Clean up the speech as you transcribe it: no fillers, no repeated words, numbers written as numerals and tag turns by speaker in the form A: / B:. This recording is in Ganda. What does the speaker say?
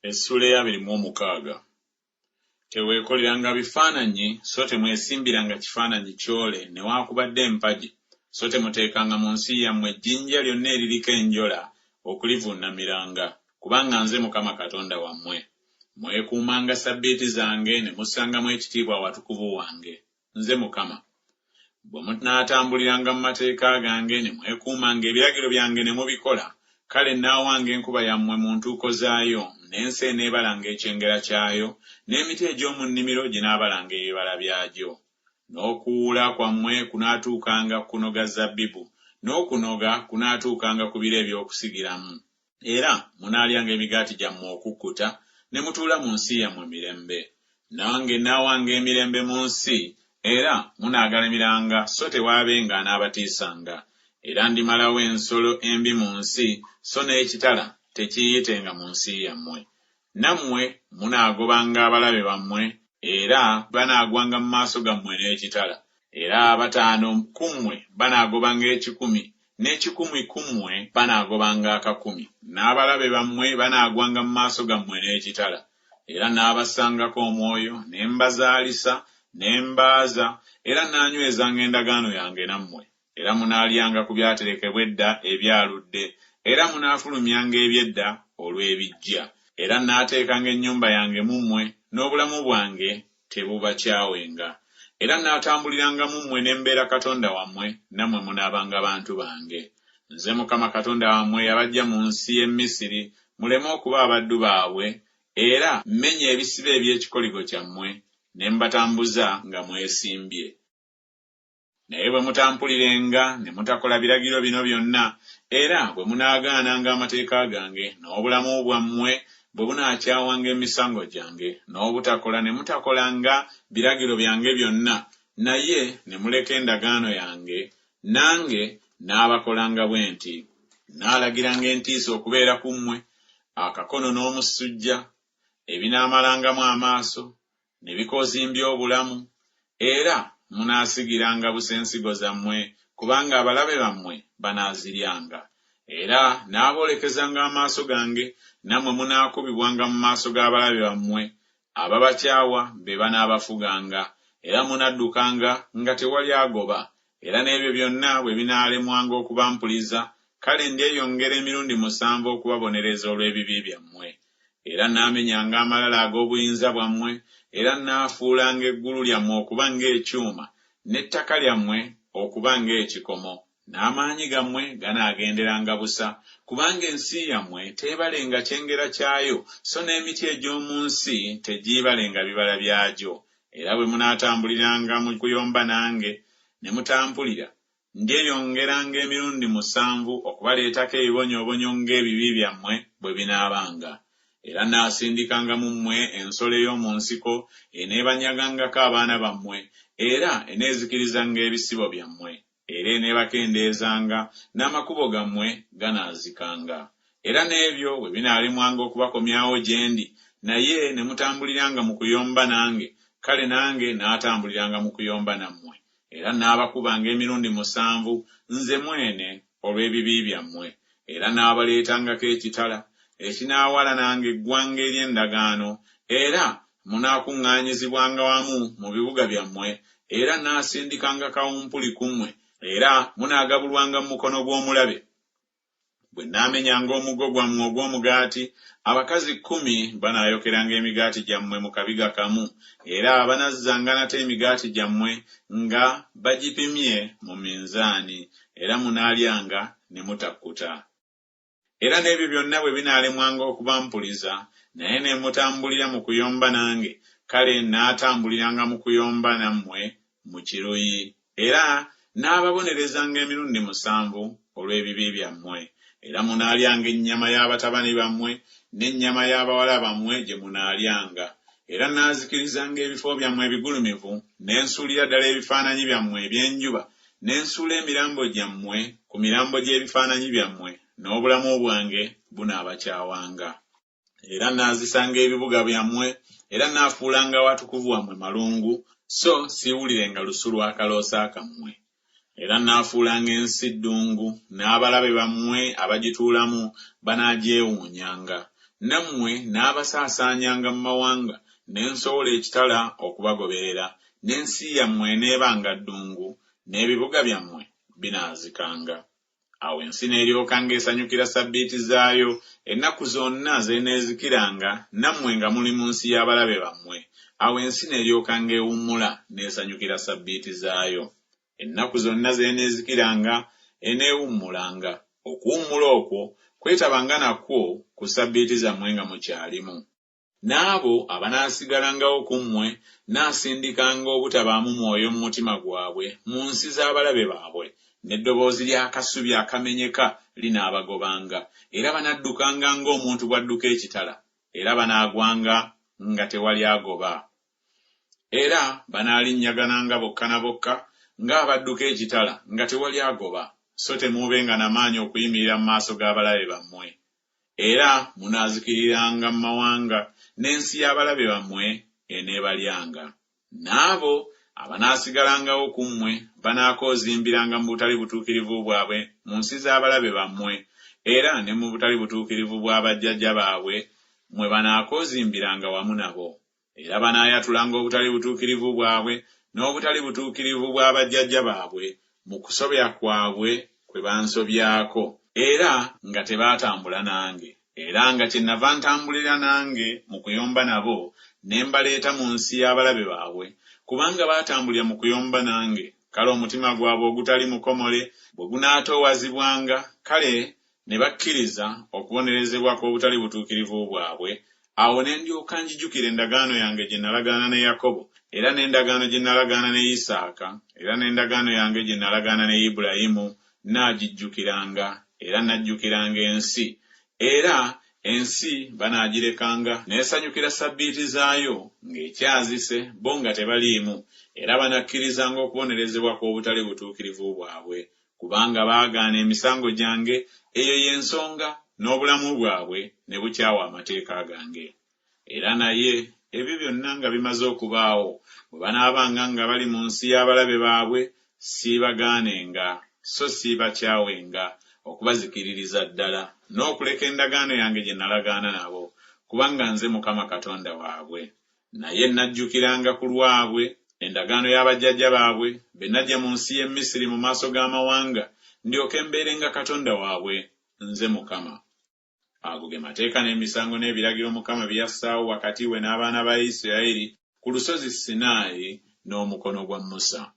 A: Essula ya 26. Teweekoleranga bifaananyi so temwesimbiranga kifaananyi kyole newaakubadde empagi so temuteekanga mu nsi yammwe ejjinja lyonna eririko enjola okulivuunamiranga kubanga nze Mukama Katonda wammwe. Mwekuumanga ssabbiiti zange ne mussangamu ekitiibwa watukuvu wange. Nze Mukama. Bwe munaatambuliranga mu mateeka gange ne mwekuumanga ebiragiro byange ne mubikola, kale nnaawanga enkuba yammwe mu ntuuko zaayo, n'ensi eneebalanga ekyengera kyayo, n'emiti egy'omu nnimiro ginaabalanga ebibala byagyo. N'okuwuula kwammwe kunaatuukanga ku kunoga zabbibu, n'okunoga kunaatuukanga ku biro eby'okusigiramu. Era munaalyanga emigaati gyammwe okukkuta, ne mutuula mu nsi yammwe mirembe. Nange nnaawanga emirembe mu nsi, era munaagalamiranga so tewaabenga anaabatiisanga. Era ndimalawo ensolo embi mu nsi, so n'ekitala tekiyitenga mu nsi yammwe. Nammwe munaagobanga abalabe bammwe, era banaagwanga mu maaso gammwe n'ekitala. Era 5 ku mmwe banaagobanga 1,000, n'ekikumi ku mmwe banaagobanga 10,000. N'abalabe bammwe banaagwanga mu maaso gammwe n'ekitala. Era n'abassangako omwoyo, ne mbazaalisa, ne mbaaza, era naanywezanga endagaano yange nammwe. Era munaalyanga ku byaterekebwa edda ebyaludde, era munaafulumyanga eby'edda olw'ebijja. Era naateekanga ennyumba yange mu mmwe, n'obulamu bwange tebubakyawenga. Era naatambuliranga mu mmwe ne mbeera Katonda wammwe, nammwe munaabanga bantu bange. Nze Mukama Katonda wammwe yabaggya mu nsi y'e Misiri, muleme okuba abaddu baabwe, era mmenye ebisibe eby'ekikoligo kyammwe, ne mbatambuza nga mwesimbye. Naye bwe mutampulirenga ne mutakola biragiro bino byonna, era bwe munaagaananga amateeka gange, n'obulamu bwammwe bwe bunaakyawanga emisango gyange, n'obutakola ne mutakolanga biragiro byange byonna, naye ne muleka endagaano yange, nange naabakolanga bwe nti. Naalagiranga entiisa okubeera ku mmwe, akakono n'omusujja, ebinaamalangamu amaaso, ne bikoozimbya obulamu, era munaasigiranga busensigo zammwe, kubanga abalabe bammwe banaaziryanga. Era n'aboolekezanga amaaso gange, nammwe munaakubibwanga mu maaso g'abalabe bammwe, ababakyawa be banaabafuganga, era munaddukanga nga tewali agoba. Era n'ebyo byonna bwe binaalemwanga okubampuliza, kale ndyeyongera emirundi 7 okubabonereza olw'ebibi byammwe. Era naamenyanga amalala ag'obuyinza bwammwe, era naafuulanga eggulu lyammwe okuba ng'ekyuma, n'ettaka lyammwe okuba ng'ekikomo, n'amaanyi gammwe ganaagenderanga busa, kubanga ensi yammwe teebalenga kyengera kyayo, so n'emiti egy'omu nsi tegiibalenga bibala byagyo. Era bwe munaatambuliranga mu kuyomba nange, ne mutampulira, ndyeyongeranga emirundi 7 okubaleetako ebibonyoobonyo ng'ebibi byammwe bwe binaabanga. Era naasindikanga mu mmwe ensolo ey'omu nsiko eneebanyagangako abaana bammwe, era eneezikirizanga ebisibo byammwe, era eneebakendeezanga, n'amakubo gammwe ganaazikanga. Era n'ebyo bwe binaalemwanga okubakomyawo gye ndi, naye ne mutambuliranga mu kuyomba nange, kale nange naatambuliranga mu kuyomba nammwe. Era naabakubanga emirundi 7 nze mwene olw'ebibi byammwe. Era naabaleetangako ekitala ekinaawalananga eggwanga ery'endagaano, era munaakuŋŋaanyizibwanga wamu mu bibuga byammwe, era naasindikanga kawumpuli ku mmwe, era munaagabulwanga mu mukono gw'omulabe. Bwe naamenyanga omuggo gwammwe ogw'omugaati, abakazi 10 banaayokeranga emigaati gyammwe mu kabiga kamu, era banazzanga nate emigaati gyammwe nga bagipimye mu minzaani, era munaalyanga ne mutakkuta. Era n'ebyo byonna bwe binaalemwanga okubampuliza, naye ne mutambulira mu kuyomba nange, kale naatambuliranga mu kuyomba nammwe mu kiruyi, era n'ababonerezanga emirundi 7 olw'ebibi byammwe. Era munaalyanga ennyama y'abatabani bammwe, n'ennyama y'abawala bammwe gye munaalyanga. Era naazikirizanga ebifo byammwe ebigulumivu, ne nsuulira ddala ebifaananyi byammwe eby'enjuba, ne nsuula emirambo gyammwe ku mirambo gy'ebifaananyi byammwe, n'obulamu bwange bunaabakyawanga. Era naazisanga ebibuga byammwe, era naafuulanga watukuvu wammwe malungu, so siiwulirenga lusu lwa kaloosa kammwe. Era naafuulanga ensi ddungu, n'abalabe bammwe abagituulamu banaagyewuunyanga. nammwe n'abasaasaanyanga mu mawanga, ne nsowola ekitala okubagoberera, n'ensi yammwe eneebanga ddungu, n'ebibuga byammwe binaazikanga. Awo ensi n'eryokanga esanyukira ssabbiiti zaayo, ennaku zonna zeeneezikiranga, nammwe nga muli mu nsi y'abalabe bammwe. Awo ensi n'eryokanga ewummula n'esanyukira ssabbiiti zaayo. Ennaku zonna zeeneezikiranga, eneewummulanga. Okuwummula okwo kwetabanga nakwo ku ssabbiiti zammwe nga mukyalimu. N'abo abanaasigalangawo ku mmwe naasindikanga obutabaamu mwoyo mu mutima gwabwe mu nsi z'abalabe baabwe, n'eddoboozi ly'akasubi akamenyeka linaabagobanga, era banaddukanga ng'omuntu bw'adduka ekitala, era banaagwanga nga tewali agoba. Era banaalinyagananga bokka na bokka ng'abadduka ekitala nga tewali agoba, so temuubenga n'amaanyi okuyimirira mu maaso g'abalabe bammwe. Era munaazikiriranga mu mawanga, n'ensi y'abalabe bammwe eneebalyanga. N'abo abanaasigalangawo ku mmwe banaakoozimbiranga mu butali butuukirivu bwabwe mu nsi z'abalabe bammwe, era ne mu butali butuukirivu bwa bajjajja baabwe mwe banaakoozimbiranga wamu nabo. Era banaayatulanga obutali butuukirivu bwabwe n'obutali butuukirivu bwa bajjajja baabwe mu kusobya kwabwe kwe bansobyako, era nga tebaatambula nange. Era nga kyennava ntambulira nange mu kuyomba nabo, ne mbaleeta mu nsi y'abalabe baabwe, kubanga baatambulira mu kuyomba nange. Kale omutima gwabwe ogutali mukomole bwe gunaatoowazibwanga, kale ne bakkiriza okubonerezebwa kw'obutali butuukirivu bwabwe, awo ne ndyoka njijjukira endagaano yange gye nalagaana ne Yakobo, era n'endagaano gye nalagaana ne Isaaka, era n'endagaano yange gye nalagaana ne Ibulayimu, naagijjukiranga, era najjukiranga ensi. Era ensi banaagirekanga n'esanyukira ssabbiiti zaayo ng'ekyazise, bo nga tebaliimu, era banakkirizanga okubonerezebwa kw'obutali butuukirivu bwabwe, kubanga baagaana emisango gyange. Eyo y'ensonga n'obulamu bwabwe ne bukyawa amateeka gange. Era naye ebyo byonna nga bimaze okubaawo, bwe banaabanga nga bali mu nsi y'abalabe baabwe, siibagaanenga, so siibakyawenga, okubazikiririza ddala n'okuleka endagaano yange gye nalagaana nabo, kubanga nze Mukama Katonda waabwe. Naye najjukiranga ku lwabwe endagaano y'abajjajja baabwe be najja mu nsi y'e Misiri mu maaso g'amawanga, ndyoke mbeerenga Katonda waabwe, nze Mukama. Ago ge mateeka n'emisango n'ebiragiro Mukama bye yassaawo wakati we n'abaana ba Isirayiri ku lusozi Sinaayi n'omukono gwa Musa.